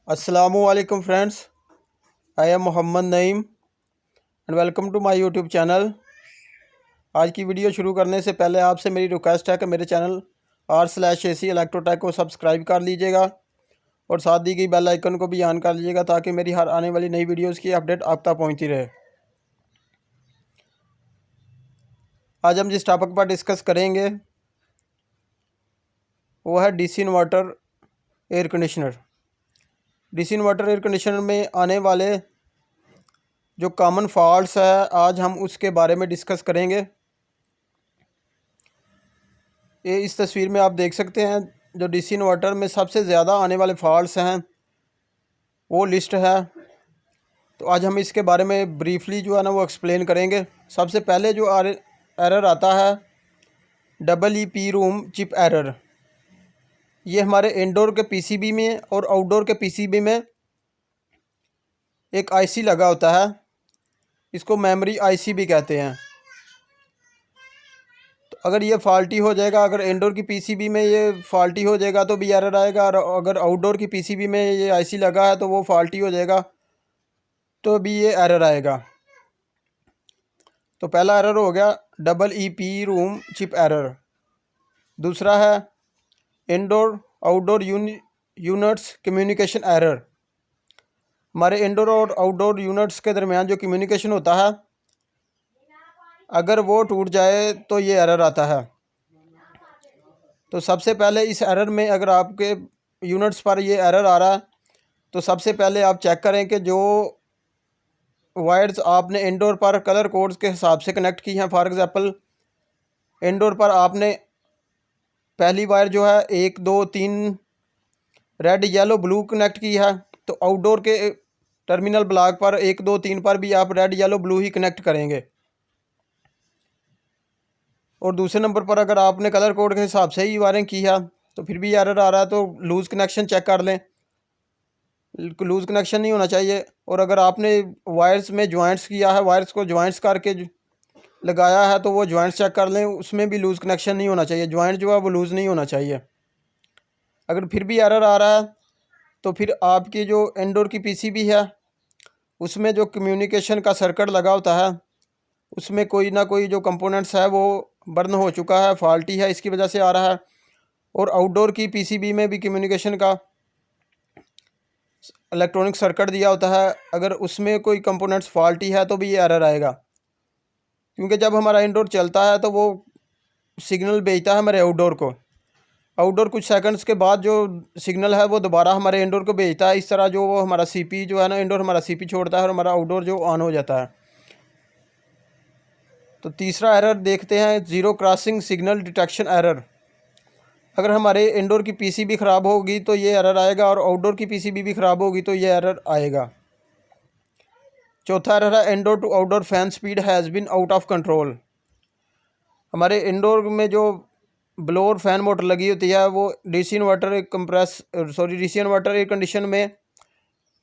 अस्सलामुअलैकुम friends, I am Mohammad Naeem and welcome to my YouTube channel. आज की वीडियो शुरू करने से पहले आपसे मेरी रिक्वेस्ट है कि मेरे चैनल r/AC इलेक्ट्रोटेक को सब्सक्राइब कर लीजिएगा और साथ दी गई बेल आइकन को भी ऑन कर लीजिएगा ताकि मेरी हर आने वाली नई वीडियोज़ की अपडेट आप तक पहुँचती रहे। आज हम जिस टॉपिक पर डिस्कस करेंगे वो है DC inverter air conditioner. DC inverter air conditioner में आने वाले जो कॉमन फॉल्ट्स है आज हम उसके बारे में डिस्कस करेंगे। ये इस तस्वीर में आप देख सकते हैं जो डीसी इन्वर्टर में सबसे ज़्यादा आने वाले फॉल्ट्स हैं वो लिस्ट है। तो आज हम इसके बारे में ब्रीफली जो है ना वो एक्सप्लेन करेंगे। सबसे पहले जो एरर आता है EEP रूम चिप एरर। ये हमारे इंडोर के पीसीबी में और आउटडोर के पीसीबी में एक आईसी लगा होता है, इसको मेमोरी आईसी भी कहते हैं। तो अगर ये फॉल्टी हो जाएगा, अगर इंडोर की पीसीबी में ये फॉल्टी हो जाएगा तो भी एरर आएगा, और अगर आउटडोर की पीसीबी में ये आईसी लगा है तो वो फॉल्टी हो जाएगा तो भी ये एरर आएगा। तो पहला एरर हो गया EEP रूम चिप एरर। दूसरा है indoor outdoor units communication error. हमारे इंडोर और आउटडोर यूनिट्स के दरमियान जो कम्युनिकेशन होता है अगर वो टूट जाए तो ये एरर आता है। तो सबसे पहले इस एरर में अगर आपके यूनिट्स पर ये एरर आ रहा है तो सबसे पहले आप चेक करें कि जो वायर्स आपने इंडोर पर कलर कोड्स के हिसाब से कनेक्ट की हैं। फॉर एग्ज़ाम्पल इंडोर पर आपने पहली वायर जो है 1 2 3 रेड येलो ब्लू कनेक्ट की है, तो आउटडोर के टर्मिनल ब्लॉक पर 1 2 3 पर भी आप रेड येलो ब्लू ही कनेक्ट करेंगे। और दूसरे नंबर पर अगर आपने कलर कोड के हिसाब से ही वायरिंग की है तो फिर भी एरर आ रहा है तो लूज़ कनेक्शन चेक कर लें। लूज़ कनेक्शन नहीं होना चाहिए। और अगर आपने वायर्स में जॉइंट्स किया है, वायर्स को जॉइंट्स करके लगाया है तो वो जॉइंट्स चेक कर लें, उसमें भी लूज़ कनेक्शन नहीं होना चाहिए। जॉइंट जो है वो लूज़ नहीं होना चाहिए। अगर फिर भी एरर आ रहा है तो फिर आपकी जो इंडोर की पीसीबी है उसमें जो कम्युनिकेशन का सर्किट लगा होता है उसमें कोई ना कोई जो कंपोनेंट्स है वो बर्न हो चुका है, फॉल्टी है, इसकी वजह से आ रहा है। और आउटडोर की पीसीबी में भी कम्युनिकेशन का इलेक्ट्रॉनिक सर्किट दिया होता है, अगर उसमें कोई कंपोनेंट्स फॉल्टी है तो भी ये एरर आएगा। क्योंकि जब हमारा इंडोर चलता है तो वो सिग्नल भेजता है हमारे आउटडोर को। आउटडोर कुछ सेकंड्स के बाद जो सिग्नल है वो दोबारा हमारे इंडोर को भेजता है। इस तरह जो वो हमारा सीपी जो है ना, इंडोर हमारा सीपी छोड़ता है और हमारा आउटडोर जो ऑन हो जाता है। तो तीसरा एरर देखते हैं, zero crossing signal detection error. अगर हमारे इंडोर की पीसीबी ख़राब होगी तो ये एरर आएगा और आउटडोर की पीसीबी भी ख़राब होगी तो ये एरर आएगा। चौथा एरर है indoor to outdoor fan speed has been out of control. हमारे इंडोर में जो ब्लोअर फैन मोटर लगी होती है वो डीसी इन्वर्टर एयर कंडीशन में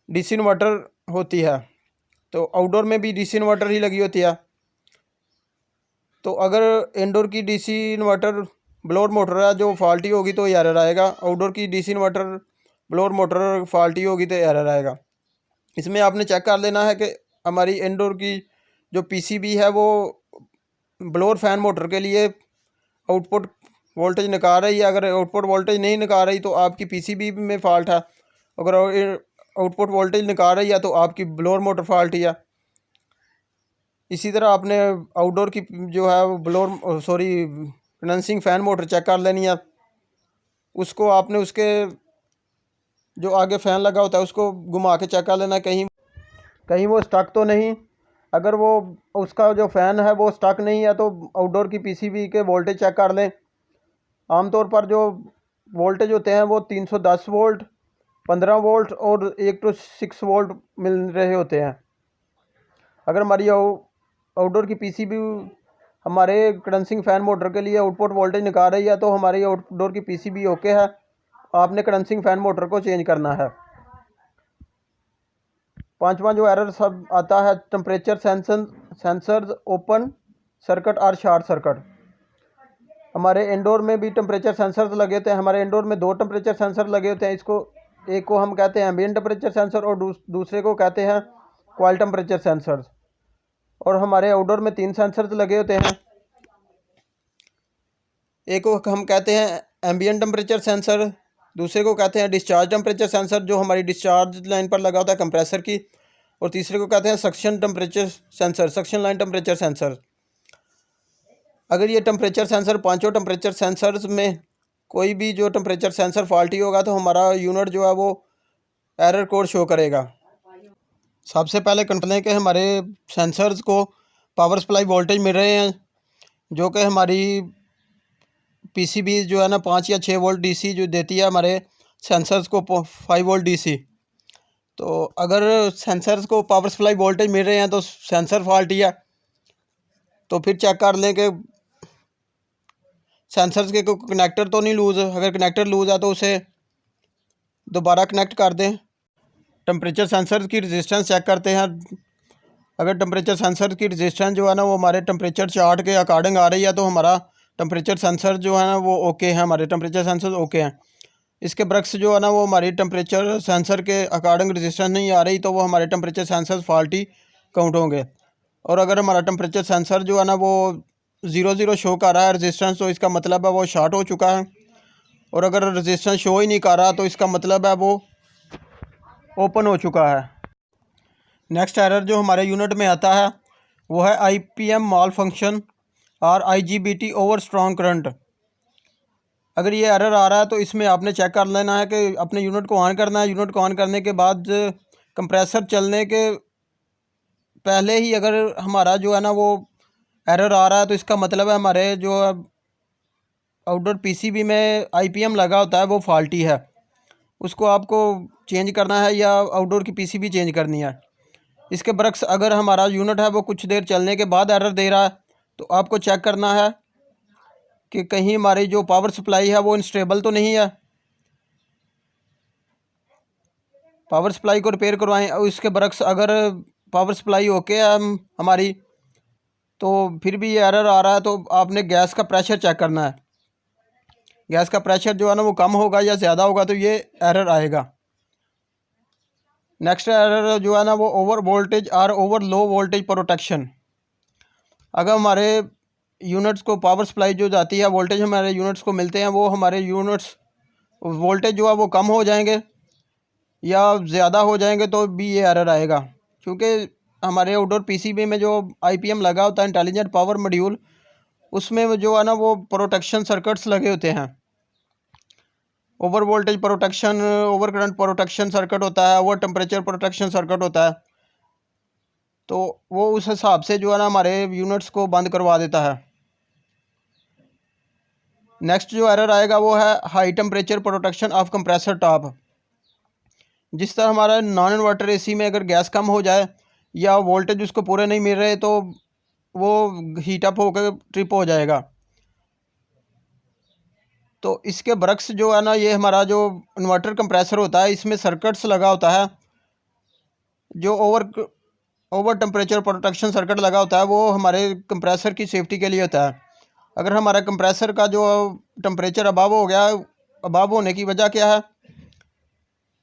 डीसी इन्वर्टर होती है, तो आउटडोर में भी डीसी इन्वर्टर ही लगी होती है। तो अगर इंडोर की डीसी इन्वर्टर ब्लोअर मोटर है जो फॉल्टी होगी तो ये एरर आएगा, आउटडोर की DC inverter blower motor faulty होगी तो एरर आएगा। इसमें आपने चेक कर लेना है कि हमारी इंडोर की जो पीसीबी है वो ब्लोअर फैन मोटर के लिए आउटपुट वोल्टेज निकाल रही है। अगर आउटपुट वोल्टेज नहीं निकाल रही तो आपकी पीसीबी में फ़ॉल्ट है। अगर आउटपुट वोल्टेज निकाल रही है तो आपकी ब्लोअर मोटर फॉल्टी है। इसी तरह आपने आउटडोर की जो है वो कंडेंसिंग फ़ैन मोटर चेक कर लेनी है। उसको आपने उसके जो आगे फ़ैन लगा होता है उसको घुमा के चेक कर लेना कहीं वो स्टक तो नहीं। अगर वो उसका जो फ़ैन है वो स्टक नहीं है तो आउटडोर की पीसीबी के वोल्टेज चेक कर लें। आमतौर पर जो वोल्टेज होते हैं वो 310 वोल्ट, 15 वोल्ट और 1 to 6 वोल्ट मिल रहे होते हैं। अगर हमारी आउटडोर की पीसीबी हमारे कंडेंसिंग फ़ैन मोटर के लिए आउटपुट वोल्टेज निकाल रही है तो हमारी आउटडोर की पीसीबी ओके है, आपने कंडेंसिंग फ़ैन मोटर को चेंज करना है। पांचवा जो एरर सब आता है, टेम्परेचर सेंसर्स ओपन सर्किट और शॉर्ट सर्किट। हमारे इंडोर में भी टेम्परेचर सेंसर्स लगे होते हैं। हमारे इंडोर में 2 टेम्परेचर सेंसर लगे होते हैं। इसको एक को हम कहते हैं एम्बिएंट टेम्परेचर सेंसर और दूसरे को कहते हैं कॉइल टेम्परेचर सेंसर। और हमारे आउटडोर में 3 सेंसर्स लगे होते हैं। एक को हम कहते हैं एम्बिएंट टेम्परेचर सेंसर, दूसरे को कहते हैं डिस्चार्ज टेम्परेचर सेंसर जो हमारी डिस्चार्ज लाइन पर लगा होता है कंप्रेसर की, और तीसरे को कहते हैं suction temperature sensor, suction line temperature sensor. अगर ये टेम्परेचर सेंसर, पांचों टेम्परेचर सेंसर्स में कोई भी जो टेम्परेचर सेंसर फॉल्टी होगा तो हमारा यूनिट जो है वो एरर कोड शो करेगा। सबसे पहले कंफर्म करें कि हमारे सेंसर्स को पावर सप्लाई वोल्टेज मिल रहे हैं, जो कि हमारी पीसीबी जो है ना 5 या 6 वोल्ट डीसी जो देती है हमारे सेंसर्स को 5 वोल्ट डीसी। तो अगर सेंसर्स को पावर सप्लाई वोल्टेज मिल रहे हैं तो सेंसर फॉल्टी है। तो फिर चेक कर लें कि सेंसर्स के कोई कनेक्टर तो नहीं लूज़। अगर कनेक्टर लूज़ है तो उसे दोबारा कनेक्ट कर दें। टेम्परेचर सेंसर की रेजिस्टेंस चेक करते हैं। अगर टेम्परेचर सेंसर की रेजिस्टेंस जो है ना वो हमारे टेम्परेचर चार्ट के अकॉर्डिंग आ रही है तो हमारा टेम्परेचर सेंसर जो है ना वो ओके है, हमारे टेम्परेचर सेंसर ओके हैं। इसके बरक्स जो है ना वो हमारी टेम्परेचर सेंसर के अकॉर्डिंग रेजिस्टेंस नहीं आ रही तो वो हमारे टेम्परेचर सेंसर फॉल्टी काउंट होंगे। और अगर हमारा टेम्परेचर सेंसर जो है ना वो 0 शो कर रहा है रेजिस्टेंस, तो इसका मतलब है वो शॉर्ट हो चुका है। और अगर रेजिस्टेंस शो ही नहीं कर रहा तो इसका मतलब है वो ओपन हो चुका है। नेक्स्ट एरर जो हमारे यूनिट में आता है वो है IPM माल फंक्शन और IGBT ओवर स्ट्रॉन्ग करंट। अगर ये एरर आ रहा है तो इसमें आपने चेक कर लेना है कि अपने यूनिट को ऑन करना है। यूनिट को ऑन करने के बाद कंप्रेसर चलने के पहले ही अगर हमारा जो है ना वो एरर आ रहा है तो इसका मतलब है हमारे जो आउटडोर पीसीबी में IPM लगा होता है वो फॉल्टी है। उसको आपको चेंज करना है या आउटडोर की पीसीबी चेंज करनी है। इसके बरक्स अगर हमारा यूनिट है वो कुछ देर चलने के बाद एरर दे रहा है तो आपको चेक करना है कि कहीं हमारी जो पावर सप्लाई है वो इनस्टेबल तो नहीं है। पावर सप्लाई को रिपेयर करवाएं। और इसके बरक्स अगर पावर सप्लाई ओके है हमारी, तो फिर भी ये एरर आ रहा है तो आपने गैस का प्रेशर चेक करना है। गैस का प्रेशर जो है ना वो कम होगा या ज़्यादा होगा तो ये एरर आएगा। नेक्स्ट एरर जो है ना वो ओवर वोल्टेज और ओवर लो वोल्टेज प्रोटेक्शन। अगर हमारे यूनिट्स को पावर सप्लाई जो जाती है वोल्टेज हमारे यूनिट्स को मिलते हैं वो हमारे यूनिट्स वोल्टेज जो है वो कम हो जाएंगे या ज़्यादा हो जाएंगे तो भी ये एरर आएगा। क्योंकि हमारे आउटडोर पीसीबी में जो IPM लगा होता है इंटेलिजेंट पावर मॉड्यूल, उसमें जो है ना वो प्रोटेक्शन सर्किट्स लगे होते हैं। Over voltage protection, over current protection circuit होता है, ओवर टेम्परेचर प्रोटेक्शन सर्किट होता है। तो वो उस हिसाब से जो है ना हमारे यूनिट्स को बंद करवा देता है। नेक्स्ट जो एरर आएगा वो है high temperature protection of compressor top. जिस तरह हमारा नॉन इन्वर्टर AC में अगर गैस कम हो जाए या वोल्टेज उसको पूरे नहीं मिल रहे तो वो हीट अप होकर ट्रिप हो जाएगा। तो इसके बरक्स जो है ना ये हमारा जो इन्वर्टर कंप्रेसर होता है इसमें सर्किट्स लगा होता है। जो ओवर टेम्परेचर प्रोटेक्शन सर्किट लगा होता है वो हमारे कंप्रेसर की सेफ्टी के लिए होता है। अगर हमारा कंप्रेसर का जो टेम्परेचर अबव हो गया, अबव होने की वजह क्या है,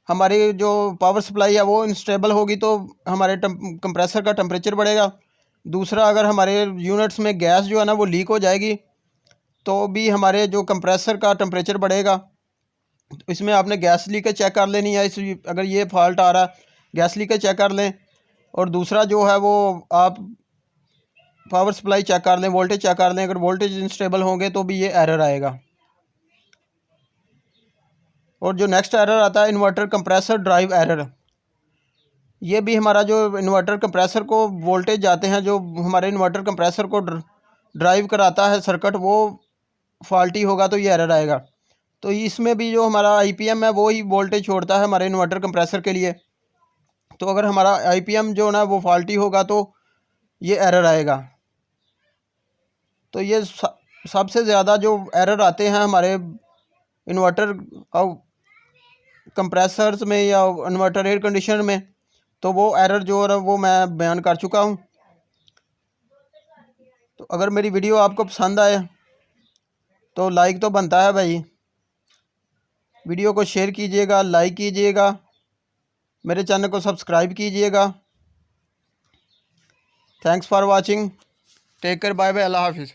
हमारी जो पावर सप्लाई है वो इनस्टेबल होगी तो हमारे कंप्रेसर का टेम्परेचर बढ़ेगा। दूसरा, अगर हमारे यूनिट्स में गैस जो है ना वो लीक हो जाएगी तो भी हमारे जो कंप्रेसर का टेम्परेचर बढ़ेगा। तो इसमें आपने गैस लीकेज चेक कर लेनी है। अगर ये फॉल्ट आ रहा है गैस लीकेज चेक कर लें। और दूसरा जो है वो आप पावर सप्लाई चेक कर लें, वोल्टेज चेक कर लें। अगर वोल्टेज इनस्टेबल होंगे तो भी ये एरर आएगा। और जो नेक्स्ट एरर आता है इन्वर्टर कंप्रेसर ड्राइव एरर। ये भी हमारा जो इन्वर्टर कंप्रेसर को वोल्टेज जाते हैं, जो हमारे इन्वर्टर कंप्रेसर को ड्राइव कराता है सर्किट, वो फॉल्टी होगा तो ये एरर आएगा। तो इसमें भी जो हमारा IPM है वो ही वोल्टेज छोड़ता है हमारे इन्वर्टर कंप्रेसर के लिए। तो अगर हमारा IPM जो ना वो फॉल्टी होगा तो ये एरर आएगा। तो ये सबसे ज़्यादा जो एरर आते हैं हमारे इन्वर्टर और कंप्रेसर्स में या इन्वर्टर एयर कंडीशनर में, तो वो एरर जो है वो मैं बयान कर चुका हूँ। तो अगर मेरी वीडियो आपको पसंद आए तो लाइक तो बनता है भाई। वीडियो को शेयर कीजिएगा, लाइक कीजिएगा, मेरे चैनल को सब्सक्राइब कीजिएगा। Thanks for watching. Take care, bye bye, अल्लाह हाफिज़।